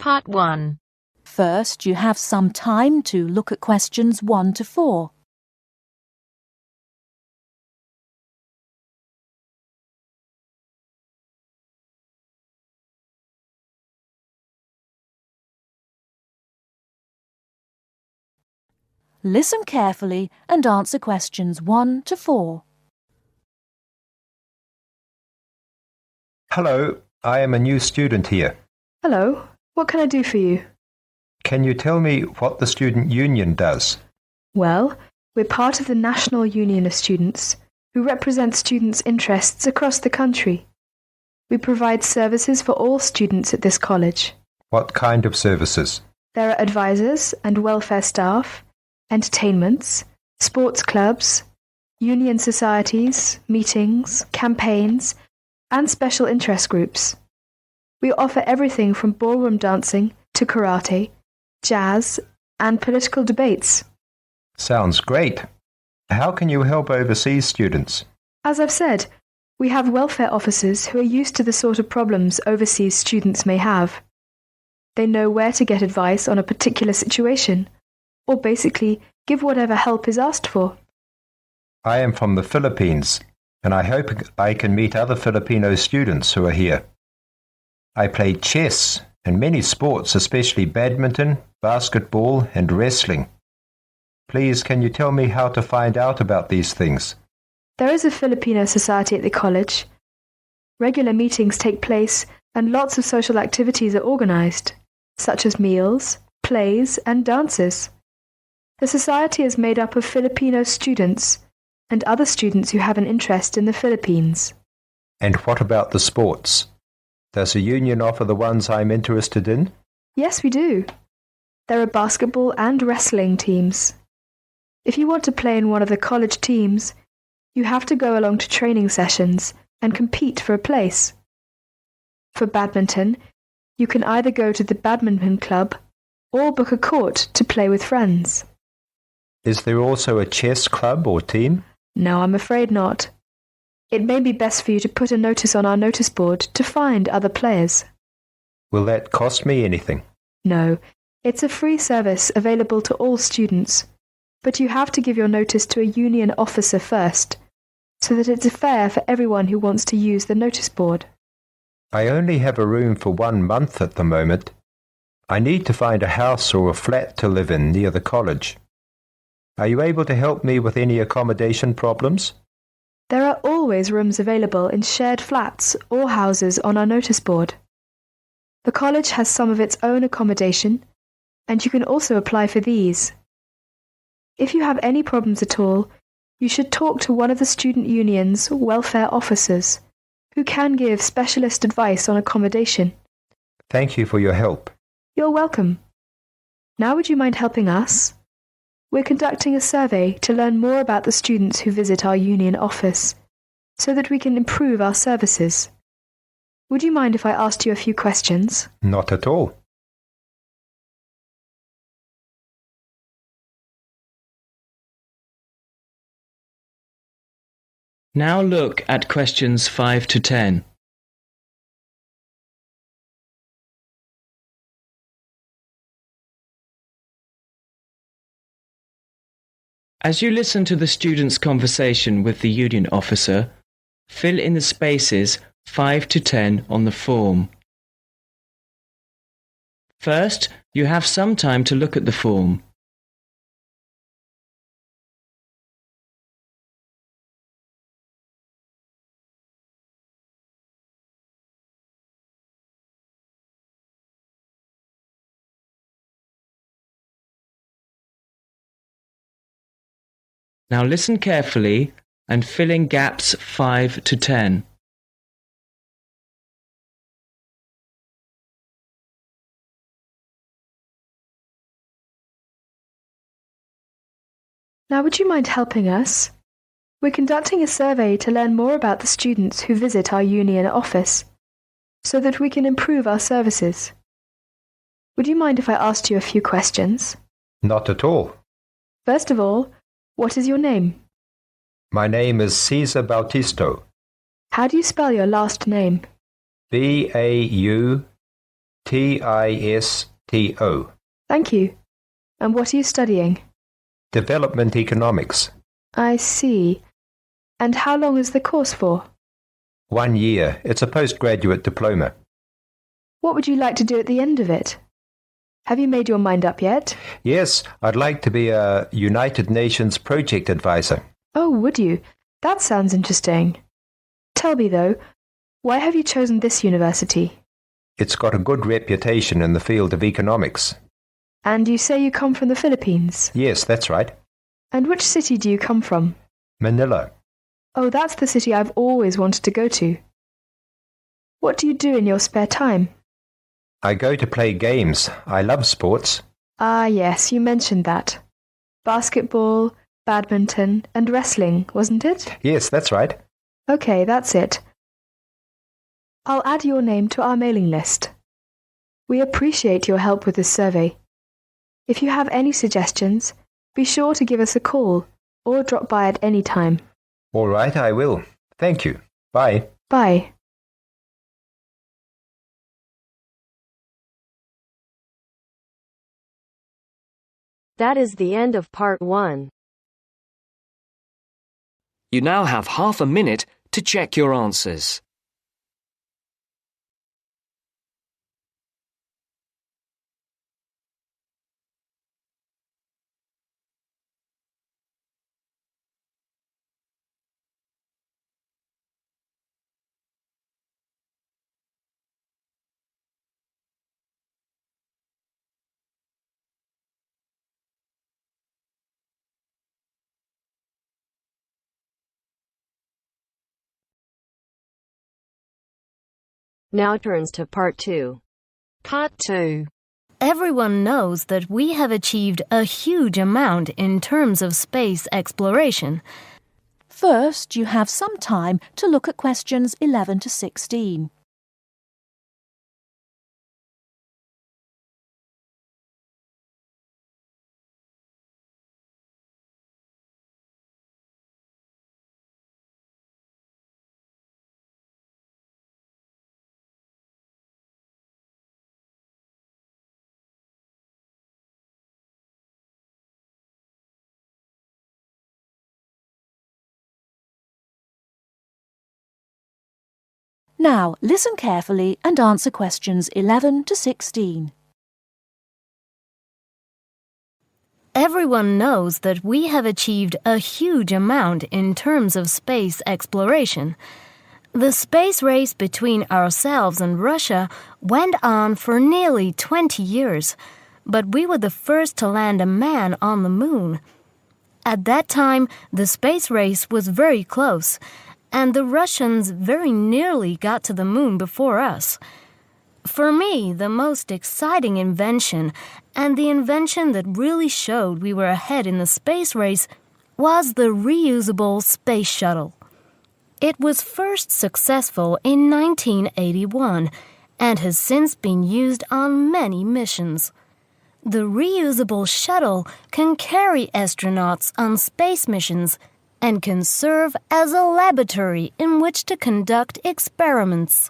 Part 1. First, you have some time to look at questions 1 to 4. Listen carefully and answer questions 1 to 4. Hello, I am a new student here. Hello, what can I do for you? Can you tell me what the student union does? Well, we're part of the National Union of Students, who represent students' interests across the country. We provide services for all students at this college. What kind of services? There are advisors and welfare staff, entertainments, sports clubs, union societies, meetings, campaigns, and special interest groups. We offer everything from ballroom dancing to karate, jazz, and political debates. Sounds great. How can you help overseas students? As I've said, we have welfare officers who are used to the sort of problems overseas students may have. They know where to get advice on a particular situation, or basically give whatever help is asked for. I am from the Philippines, and I hope I can meet other Filipino students who are here. I play chess and many sports, especially badminton, basketball, and wrestling. Please, can you tell me how to find out about these things? There is a Filipino society at the college. Regular meetings take place and lots of social activities are organized, such as meals, plays, and dances. The society is made up of Filipino students and other students who have an interest in the Philippines. And what about the sports? Does the union offer the ones I'm interested in? Yes, we do. There are basketball and wrestling teams. If you want to play in one of the college teams, you have to go along to training sessions and compete for a place. For badminton, you can either go to the badminton club or book a court to play with friends. Is there also a chess club or team? No, I'm afraid not. It may be best for you to put a notice on our notice board to find other players. Will that cost me anything? No, it's a free service available to all students, but you have to give your notice to a union officer first, so that it's fair for everyone who wants to use the notice board. I only have a room for 1 month at the moment. I need to find a house or a flat to live in near the college. Are you able to help me with any accommodation problems? There are always rooms available in shared flats or houses on our notice board. The college has some of its own accommodation, and you can also apply for these. If you have any problems at all, you should talk to one of the student union's welfare officers, who can give specialist advice on accommodation. Thank you for your help. You're welcome. Now would you mind helping us? We're conducting a survey to learn more about the students who visit our union office, so that we can improve our services. Would you mind if I asked you a few questions? Not at all. Now look at questions 5 to 10. As you listen to the student's conversation with the union officer, fill in the spaces 5 to 10 on the form. First, you have some time to look at the form. Now listen carefully and fill in gaps 5 to 10. Now would you mind helping us? We're conducting a survey to learn more about the students who visit our union office, so that we can improve our services. Would you mind if I asked you a few questions? Not at all. First of all, what is your name? My name is Cesar Bautisto. How do you spell your last name? Bautisto. T-I-S-T-O. Thank you. And what are you studying? Development Economics. I see. And how long is the course for? 1 year. It's a postgraduate diploma. What would you like to do at the end of it? Have you made your mind up yet? Yes, I'd like to be a United Nations project advisor. Oh, would you? That sounds interesting. Tell me, though, why have you chosen this university? It's got a good reputation in the field of economics. And you say you come from the Philippines? Yes, that's right. And which city do you come from? Manila. Oh, that's the city I've always wanted to go to. What do you do in your spare time? I go to play games. I love sports. Ah, yes, you mentioned that. Basketball, badminton, and wrestling, wasn't it? Yes, that's right. Okay, that's it. I'll add your name to our mailing list. We appreciate your help with this survey. If you have any suggestions, be sure to give us a call or drop by at any time. All right, I will. Thank you. Bye. Bye. That is the end of part 1. You now have half a minute to check your answers. Now turns to part 2. Part 2. Everyone knows that we have achieved a huge amount in terms of space exploration. First, you have some time to look at questions 11 to 16. Now, listen carefully and answer questions 11 to 16. Everyone knows that we have achieved a huge amount in terms of space exploration. The space race between ourselves and Russia went on for nearly 20 years, but we were the first to land a man on the moon. At that time, the space race was very close, and the Russians very nearly got to the moon before us. For me, the most exciting invention, and the invention that really showed we were ahead in the space race, was the reusable space shuttle. It was first successful in 1981 and has since been used on many missions. The reusable shuttle can carry astronauts on space missions and can serve as a laboratory in which to conduct experiments.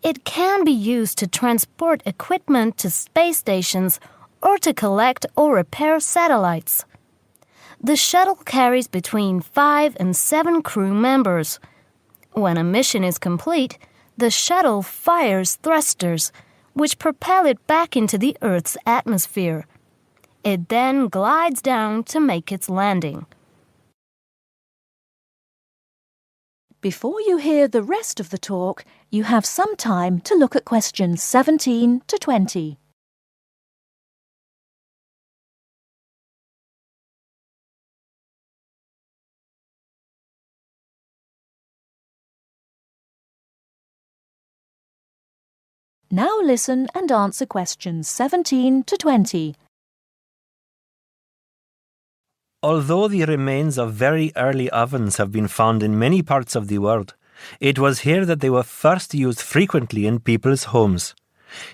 It can be used to transport equipment to space stations or to collect or repair satellites. The shuttle carries between 5 and 7 crew members. When a mission is complete, the shuttle fires thrusters, which propel it back into the Earth's atmosphere. It then glides down to make its landing. Before you hear the rest of the talk, you have some time to look at questions 17 to 20. Now listen and answer questions 17 to 20. Although the remains of very early ovens have been found in many parts of the world, it was here that they were first used frequently in people's homes.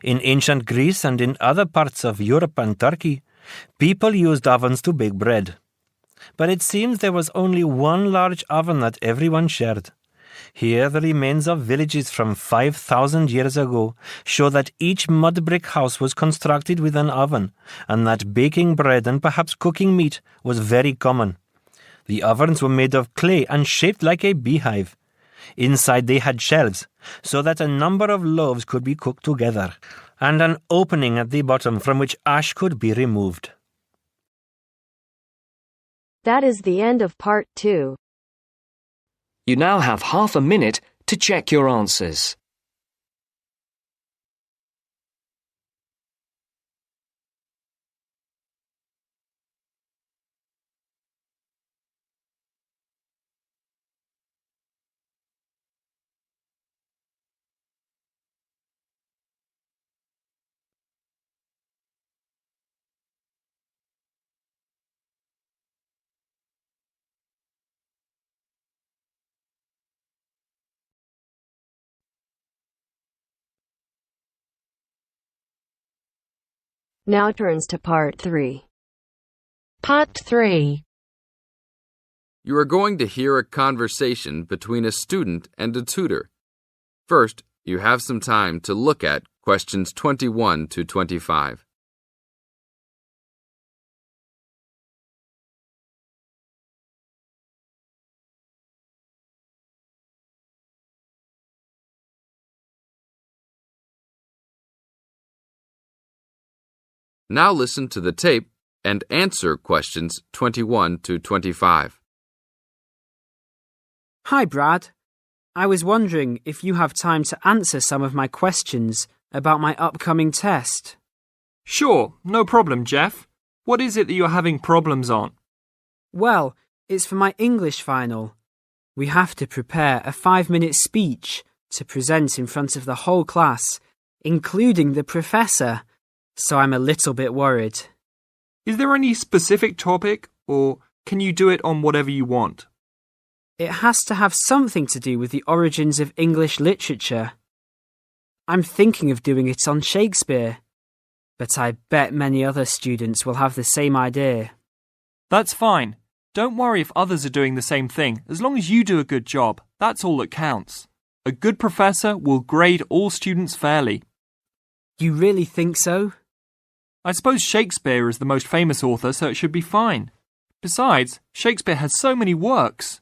In ancient Greece and in other parts of Europe and Turkey, people used ovens to bake bread. But it seems there was only one large oven that everyone shared. Here, the remains of villages from 5,000 years ago show that each mud brick house was constructed with an oven, and that baking bread and perhaps cooking meat was very common. The ovens were made of clay and shaped like a beehive. Inside they had shelves, so that a number of loaves could be cooked together, and an opening at the bottom from which ash could be removed. That is the end of part 2. You now have half a minute to check your answers. Now turns to part 3. Part 3. You are going to hear a conversation between a student and a tutor. First, you have some time to look at questions 21 to 25. Now listen to the tape and answer questions 21 to 25. Hi, Brad. I was wondering if you have time to answer some of my questions about my upcoming test. Sure, no problem, Jeff. What is it that you're having problems on? Well, it's for my English final. We have to prepare a 5-minute speech to present in front of the whole class, including the professor. So I'm a little bit worried. Is there any specific topic, or can you do it on whatever you want? It has to have something to do with the origins of English literature. I'm thinking of doing it on Shakespeare, but I bet many other students will have the same idea. That's fine. Don't worry if others are doing the same thing. As long as you do a good job, that's all that counts. A good professor will grade all students fairly. You really think so? I suppose Shakespeare is the most famous author, so it should be fine. Besides, Shakespeare has so many works.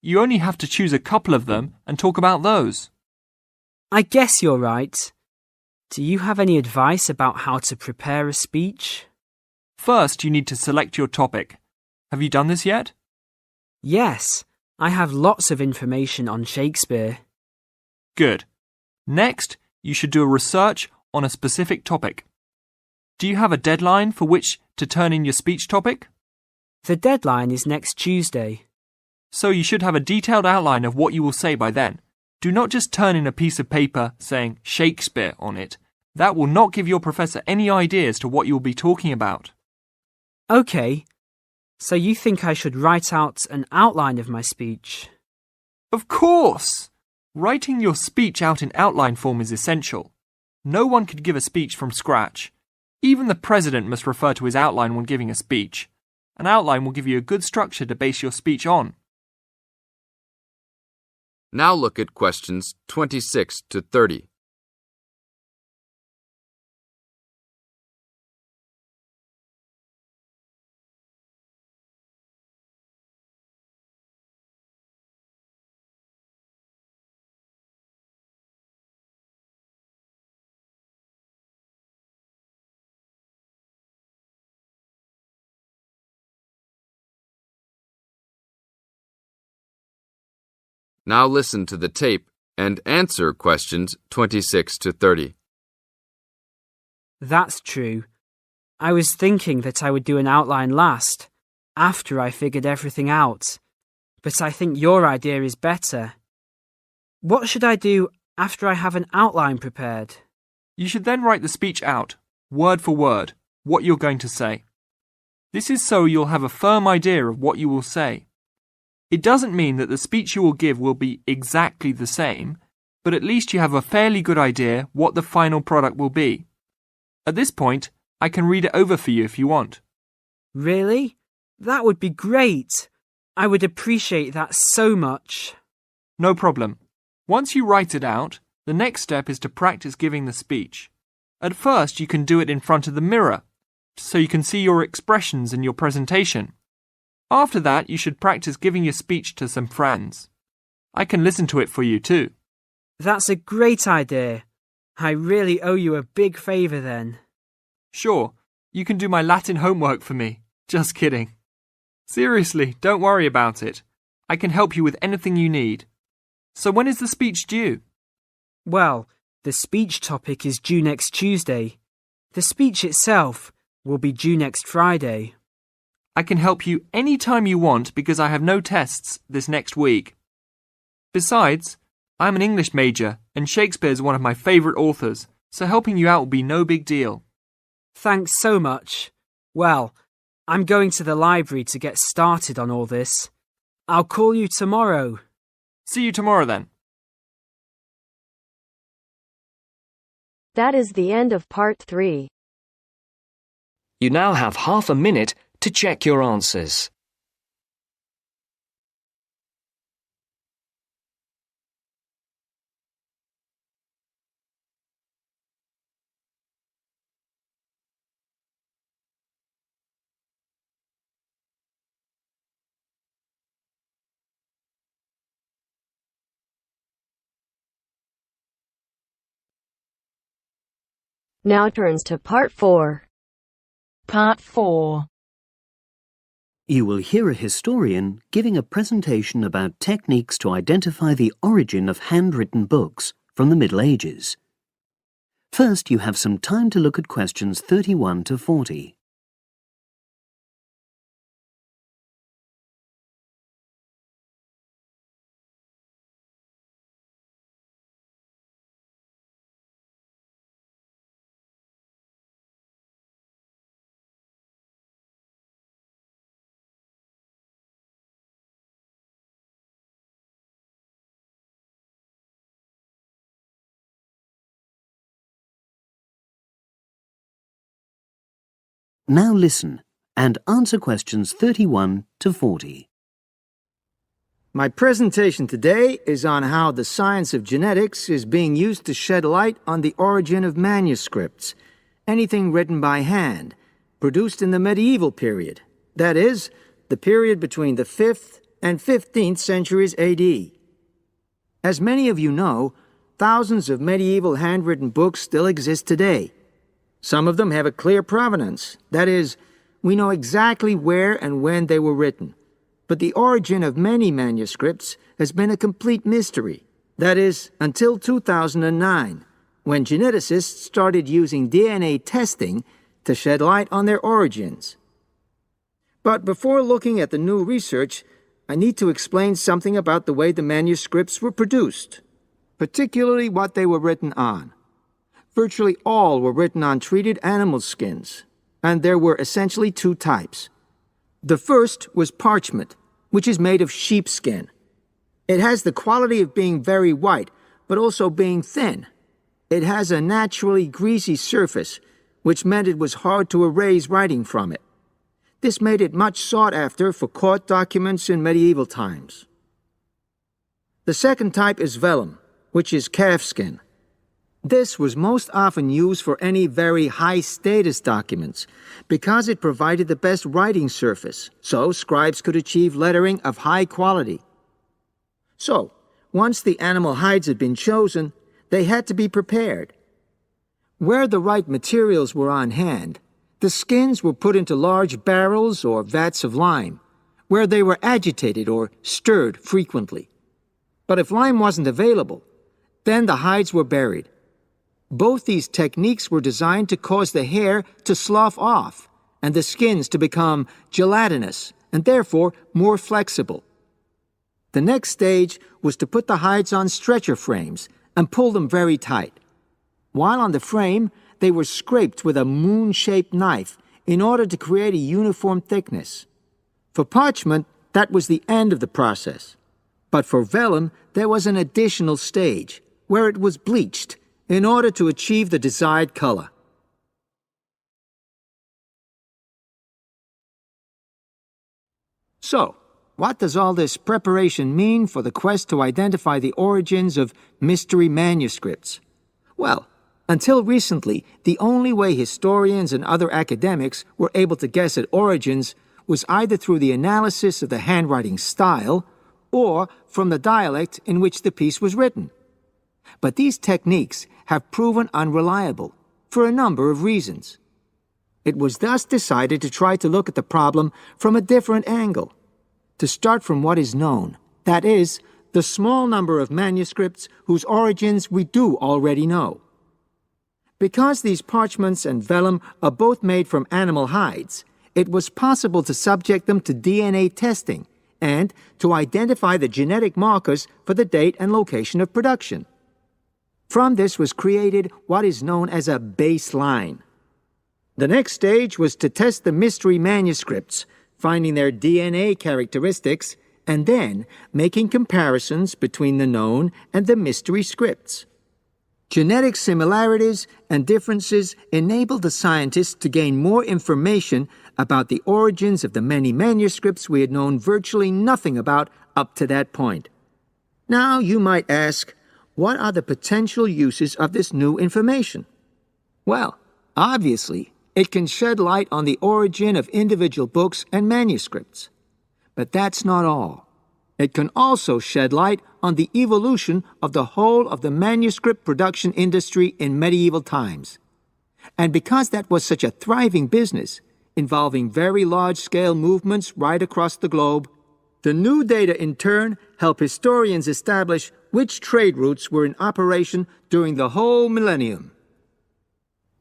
You only have to choose a couple of them and talk about those. I guess you're right. Do you have any advice about how to prepare a speech? First, you need to select your topic. Have you done this yet? Yes, I have lots of information on Shakespeare. Good. Next, you should do a research on a specific topic. Do you have a deadline for which to turn in your speech topic? The deadline is next Tuesday. So you should have a detailed outline of what you will say by then. Do not just turn in a piece of paper saying Shakespeare on it. That will not give your professor any idea as to what you will be talking about. Okay, so you think I should write out an outline of my speech? Of course! Writing your speech out in outline form is essential. No one could give a speech from scratch. Even the president must refer to his outline when giving a speech. An outline will give you a good structure to base your speech on. Now look at questions 26 to 30. Now listen to the tape and answer questions 26 to 30. That's true. I was thinking that I would do an outline last, after I figured everything out. But I think your idea is better. What should I do after I have an outline prepared? You should then write the speech out, word for word, what you're going to say. This is so you'll have a firm idea of what you will say. It doesn't mean that the speech you will give will be exactly the same, but at least you have a fairly good idea what the final product will be. At this point, I can read it over for you if you want. Really? That would be great. I would appreciate that so much. No problem. Once you write it out, the next step is to practice giving the speech. At first, you can do it in front of the mirror, so you can see your expressions in your presentation. After that, you should practice giving your speech to some friends. I can listen to it for you too. That's a great idea. I really owe you a big favour then. Sure, you can do my Latin homework for me. Just kidding. Seriously, don't worry about it. I can help you with anything you need. So when is the speech due? Well, the speech topic is due next Tuesday. The speech itself will be due next Friday. I can help you any time you want because I have no tests this next week. Besides, I'm an English major and Shakespeare's one of my favourite authors, so helping you out will be no big deal. Thanks so much. Well, I'm going to the library to get started on all this. I'll call you tomorrow. See you tomorrow then. That is the end of part 3. You now have half a minute to check your answers. Now turns to part 4. Part 4. You will hear a historian giving a presentation about techniques to identify the origin of handwritten books from the Middle Ages. First, you have some time to look at questions 31 to 40. Now listen and answer questions 31 to 40. My presentation today is on how the science of genetics is being used to shed light on the origin of manuscripts, anything written by hand, produced in the medieval period, that is, the period between the 5th and 15th centuries AD. As many of you know, thousands of medieval handwritten books still exist today. Some of them have a clear provenance, that is, we know exactly where and when they were written. But the origin of many manuscripts has been a complete mystery, that is, until 2009, when geneticists started using DNA testing to shed light on their origins. But before looking at the new research, I need to explain something about the way the manuscripts were produced, particularly what they were written on. Virtually all were written on treated animal skins, and there were essentially two types. The first was parchment, which is made of sheepskin. It has the quality of being very white, but also being thin. It has a naturally greasy surface, which meant it was hard to erase writing from it. This made it much sought after for court documents in medieval times. The second type is vellum, which is calfskin. This was most often used for any very high-status documents because it provided the best writing surface, so scribes could achieve lettering of high quality. So, once the animal hides had been chosen, they had to be prepared. Where the right materials were on hand, the skins were put into large barrels or vats of lime, where they were agitated or stirred frequently. But if lime wasn't available, then the hides were buried. Both these techniques were designed to cause the hair to slough off and the skins to become gelatinous and therefore more flexible. The next stage was to put the hides on stretcher frames and pull them very tight. While on the frame, they were scraped with a moon-shaped knife in order to create a uniform thickness. For parchment, that was the end of the process. But for vellum, there was an additional stage, where it was bleached in order to achieve the desired color. So, what does all this preparation mean for the quest to identify the origins of mystery manuscripts? Well, until recently, the only way historians and other academics were able to guess at origins was either through the analysis of the handwriting style or from the dialect in which the piece was written. But these techniques have proven unreliable for a number of reasons. It was thus decided to try to look at the problem from a different angle, to start from what is known, that is, the small number of manuscripts whose origins we do already know. Because these parchments and vellum are both made from animal hides, it was possible to subject them to DNA testing and to identify the genetic markers for the date and location of production. From this was created what is known as a baseline. The next stage was to test the mystery manuscripts, finding their DNA characteristics, and then making comparisons between the known and the mystery scripts. Genetic similarities and differences enabled the scientists to gain more information about the origins of the many manuscripts we had known virtually nothing about up to that point. Now you might ask, what are the potential uses of this new information? Well, obviously, it can shed light on the origin of individual books and manuscripts. But that's not all. It can also shed light on the evolution of the whole of the manuscript production industry in medieval times. And because that was such a thriving business, involving very large-scale movements right across the globe, the new data in turn help historians establish which trade routes were in operation during the whole millennium.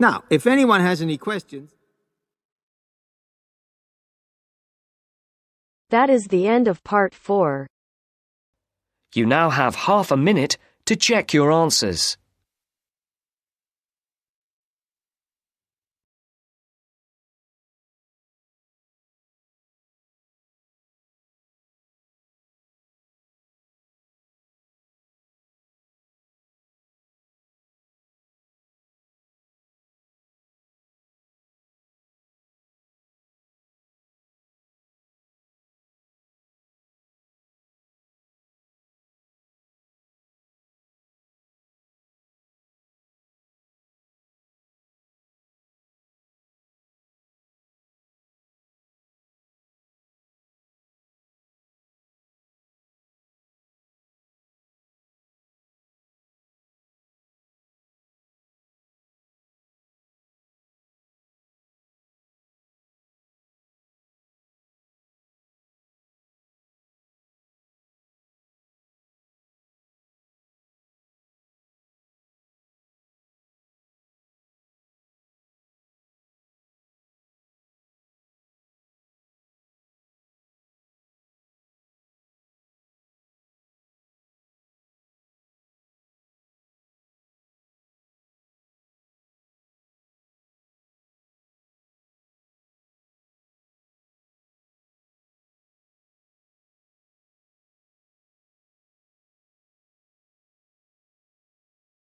Now, if anyone has any questions... That is the end of part 4. You now have half a minute to check your answers.